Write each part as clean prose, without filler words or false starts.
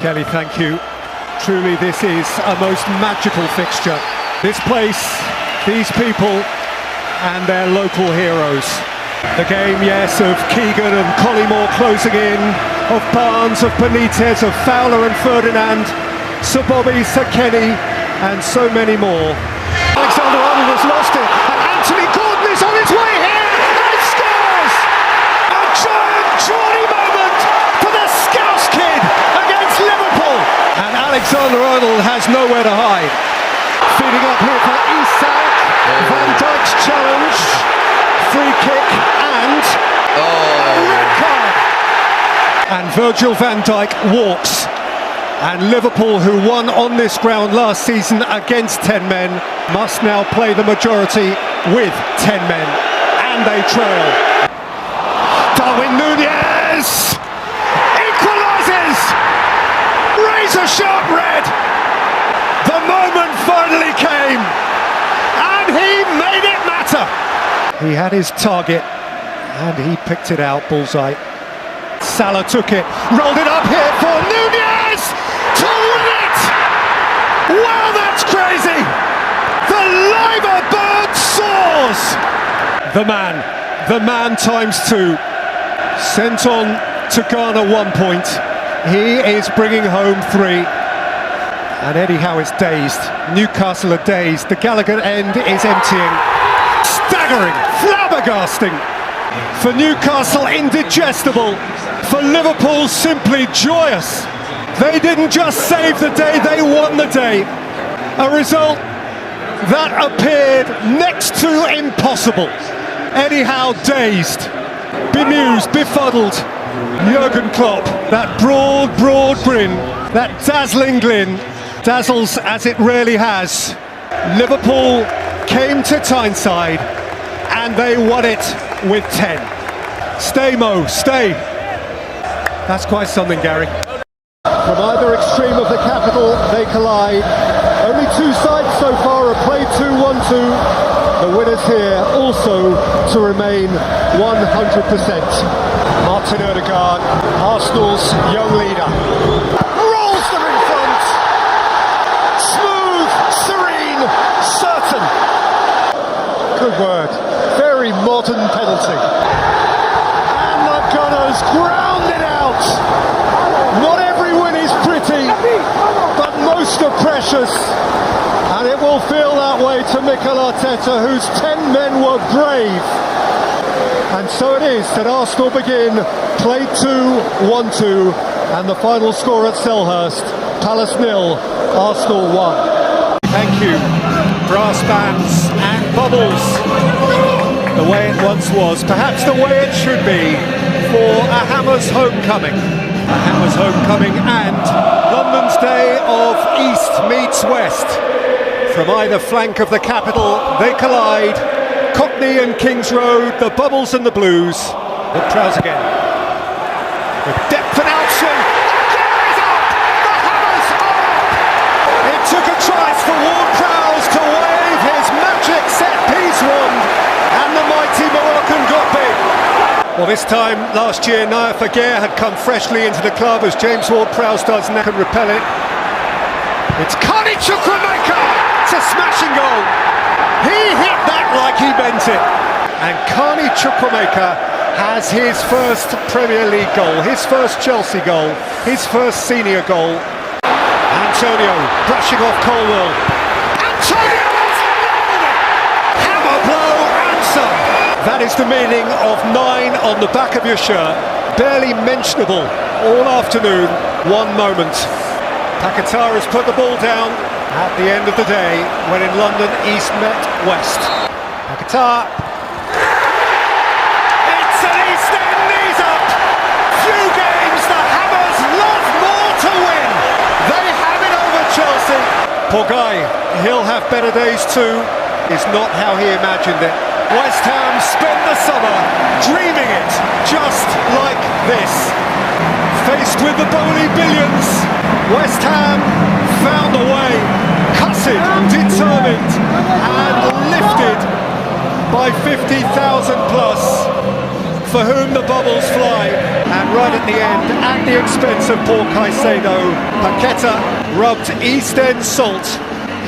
Kelly, thank you. Truly, this is a most magical fixture. This place, these people, and their local heroes. The game, yes, of Keegan and Collymore closing in, of Barnes, of Benitez, of Fowler and Ferdinand, Sir Bobby, Sir Kenny, and so many more. Alexander-Arnold has lost it, and Anthony Gordon is on his way here, and he scores! A giant Geordie moment for the Scouse kid against Liverpool! And Alexander-Arnold has nowhere to hide. Feeding up here for Isak, Van Dijk's challenge, free kick and red card. And Virgil van Dijk walks. And Liverpool, who won on this ground last season against 10 men, must now play the majority with 10 men. And they trail. Darwin Núñez equalises! Razor sharp red! The moment finally came, and he made it matter. He had his target, and he picked it out, bullseye. Salah took it, rolled it up here for Núñez to win it! Wow, that's crazy! The liver bird soars! The man times two. Sent on to Ghana 1 point. He is bringing home 3. And Eddie Howe is dazed. Newcastle are dazed. The Gallagher end is emptying. Staggering, flabbergasting. For Newcastle, indigestible. For Liverpool, simply joyous. They didn't just save the day, they won the day. A result that appeared next to impossible. Eddie Howe dazed, bemused, befuddled. Jurgen Klopp, that broad grin, that dazzling grin, dazzles as it really has. Liverpool came to Tyneside and they won it with 10. Stay, Mo, stay. That's quite something, Gary. From either extreme of the capital, they collide. Only 2 sides so far have played 2-1-2. The winners here also to remain 100%. Martin Ødegaard, Arsenal's young leader, rolls them in front. Smooth, serene, certain. Good word. Very modern penalty. And the Gunners ground it out. Not every win is pretty, but most are precious. And it will feel that way to Mikel Arteta, whose 10 men were brave. And so it is that Arsenal begin, play 2-1-2, and the final score at Selhurst, Palace 0, Arsenal 1. Thank you, brass bands and bubbles. The way it once was, perhaps the way it should be, for a Hammers homecoming. A Hammers homecoming and London's day of East meets West. From either flank of the capital, they collide. Cockney and Kings Road, the Bubbles and the Blues. The Prowse again. With depth and action. Gary's up! The Hammers are up! It took a tries for Ward Prowse to wave his magic set-piece wand, and the mighty Moroccan got big. Well, this time last year, Naya Faguer had come freshly into the club, as James Ward Prowse does now, and repel it. It's Carney Chukwuemeka! It's a smashing goal. He hit that like he meant it. And Carney Chukwuemeka has his first Premier League goal, his first Chelsea goal, his first senior goal. Antonio brushing off Colwell. Antonio has nailed it! Hammer blow and some. That is the meaning of 9 on the back of your shirt. Barely mentionable all afternoon, 1 moment. Paquetá has put the ball down at the end of the day when in London East met West. Paquetá. It's an East End knees up. Few games the Hammers love more to win. They have it over Chelsea. Poor guy, he'll have better days too. Is not how he imagined it. West Ham spent the summer dreaming it just like this. Faced with the bony billions, West Ham found a way, cussed, determined and lifted by 50,000 plus. for whom the bubbles fly. And right at the end, at the expense of poor Caicedo, Paqueta rubbed East End salt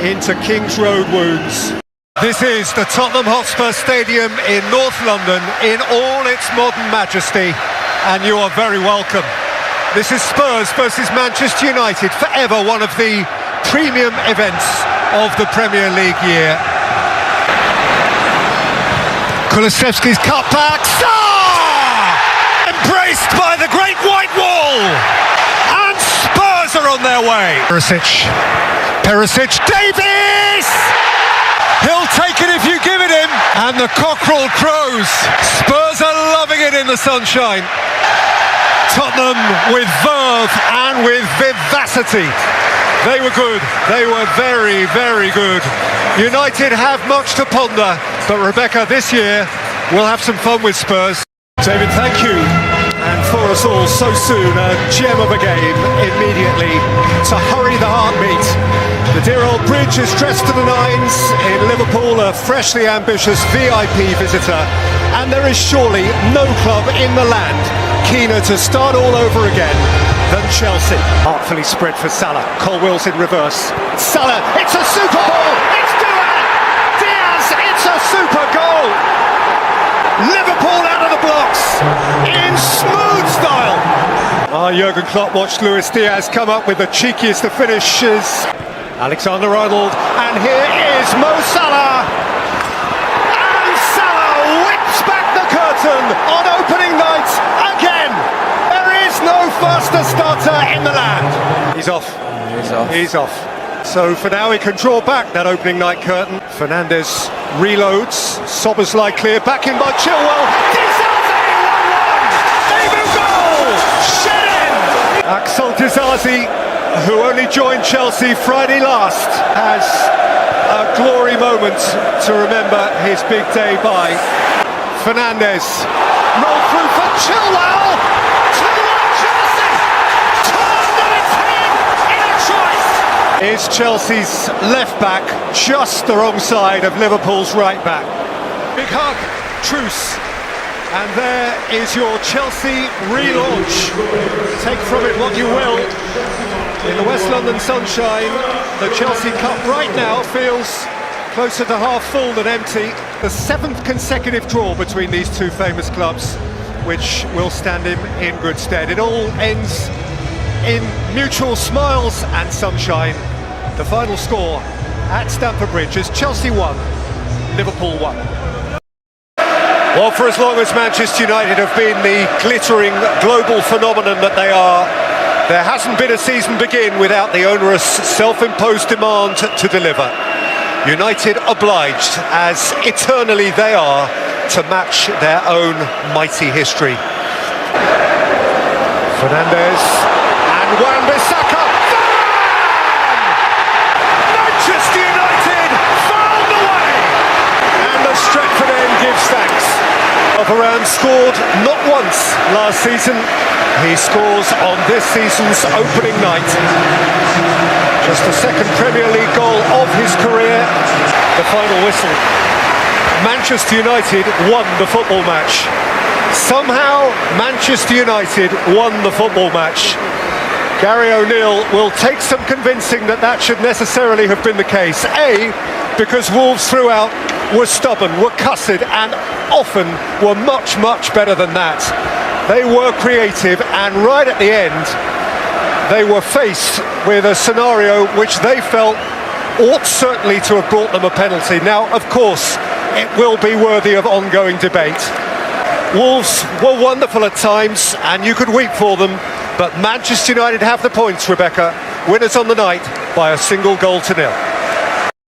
into King's Road wounds. This is the Tottenham Hotspur Stadium in North London in all its modern majesty, and you are very welcome. This is Spurs versus Manchester United, forever one of the premium events of the Premier League year. Kulusevski's cut back, embraced by the Great White Wall, and Spurs are on their way. Perisic, Davies! He'll take it if you give it him, and the cockerel crows. Spurs are loving it in the sunshine. Tottenham with verve and with vivacity. They were good. They were very, very good. United have much to ponder, but Rebecca, this year we'll have some fun with Spurs. David, thank you. And for us all, so soon, a gem of a game immediately to hurry the heartbeat. The dear old bridge is dressed to the nines. In Liverpool, a freshly ambitious VIP visitor. And there is surely no club in the land keener to start all over again than Chelsea. Artfully spread for Salah. Colwell's in reverse. Salah, it's a super ball! It's Diaz! It's a super goal! Liverpool out of the blocks in smooth style. Jurgen Klopp watched Luis Diaz come up with the cheekiest of finishes. Alexander-Arnold, and here is Mo Salah. And Salah whips back the curtain on opening night again. There is no faster starter in the land. He's off. He's off. So for now he can draw back that opening night curtain. Fernandes reloads. Szoboszlai clear, back in by Chilwell. Disasi 1-1. Debut goal. Shed in. Axel Disasi, who only joined Chelsea Friday last, has a glory moment to remember his big day by. Fernandes, roll through for Chilwell. 2-1 Chelsea. Turned on its head in a trice. Is Chelsea's left back just the wrong side of Liverpool's right back? Big hug, truce. And there is your Chelsea relaunch. Take from it what you will. In the West London sunshine, the Chelsea Cup right now feels closer to half full than empty. The 7th consecutive draw between these two famous clubs, which will stand him in good stead. It all ends in mutual smiles and sunshine. The final score at Stamford Bridge is Chelsea 1, Liverpool 1. Well, for as long as Manchester United have been the glittering global phenomenon that they are, there hasn't been a season begin without the onerous self-imposed demand to deliver. United obliged, as eternally they are, to match their own mighty history. Fernandes and Wan-Bissaka. Manchester United found the way! And the Stretford end gives thanks. Varane scored not once last season. He scores on this season's opening night. Just the second Premier League goal of his career. The final whistle. Manchester United won the football match. Somehow Manchester United won the football match. Gary O'Neill will take some convincing that should necessarily have been the case. A, because Wolves throughout were stubborn, were cussed, and often were much, much better than that. They were creative, and right at the end, they were faced with a scenario which they felt ought certainly to have brought them a penalty. Now, of course, it will be worthy of ongoing debate. Wolves were wonderful at times, and you could weep for them, but Manchester United have the points, Rebecca. Winners on the night by a single goal to nil.